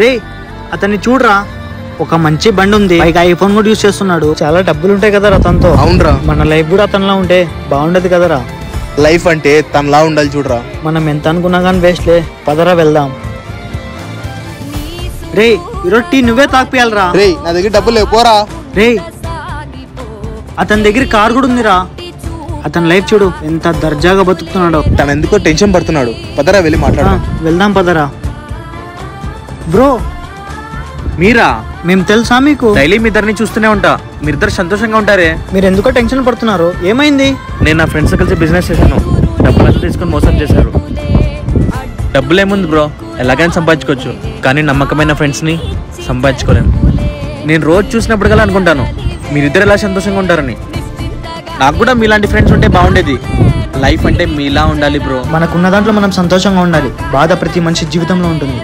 రే అతన్ని చూడరా, ఒక మంచి బండి ఉంది, పైగా ఐఫోన్ కూడా యూజ్ చేస్తున్నాడు. చాలా డబ్బులు ఉంటాయి కదరా అతనితో. అవునరా, మన లైఫ్ కూడా అతనిలా ఉంటే బాగుండదు కదరా. లైఫ్ అంటే తనలా ఉండాలి చూడరా. మనం ఎంత అనుకున్నా కానీ వేస్ట్లే, పదరా వెళ్దాం. రే ఈరోజు టీ నువ్వే తాగిపియాలరా. రే నా దగ్గర డబ్బులు లేవు, పోరా. రే అతని దగ్గర కార్ కూడా ఉందిరా. అతని లైఫ్ చూడు ఎంత దర్జాగా బతుకుతున్నాడో. తను ఎందుకో టెన్షన్ పడుతున్నాడు, పదరా వెళ్ళి మాట్లాడదాం. వెళ్దాం పదరా. బ్రో మీరా? మేము తెలుసా మీకు? డైలీ మీ ఇద్దరిని చూస్తూనే ఉంటా, మీరిద్దరు సంతోషంగా ఉంటారే. మీరు ఎందుకో టెన్షన్ పడుతున్నారు, ఏమైంది? నేను నా ఫ్రెండ్స్ కలిసి బిజినెస్ చేశాను, డబ్బులు తీసుకొని మోసం చేశారు. డబ్బులు ఏముంది బ్రో, ఎలాగైనా సంపాదించుకోవచ్చు, కానీ నమ్మకమైన ఫ్రెండ్స్ని సంపాదించుకోలేను. నేను రోజు చూసినప్పుడు కల్లా అనుకుంటాను మీరిద్దరు ఎలా సంతోషంగా ఉంటారని. నాకు కూడా మీలాంటి ఫ్రెండ్స్ ఉంటే బాగుండేది. లైఫ్ అంటే మీలా ఉండాలి బ్రో. మనకున్న దాంట్లో మనం సంతోషంగా ఉండాలి, బాధ ప్రతి మనిషి జీవితంలో ఉంటుంది.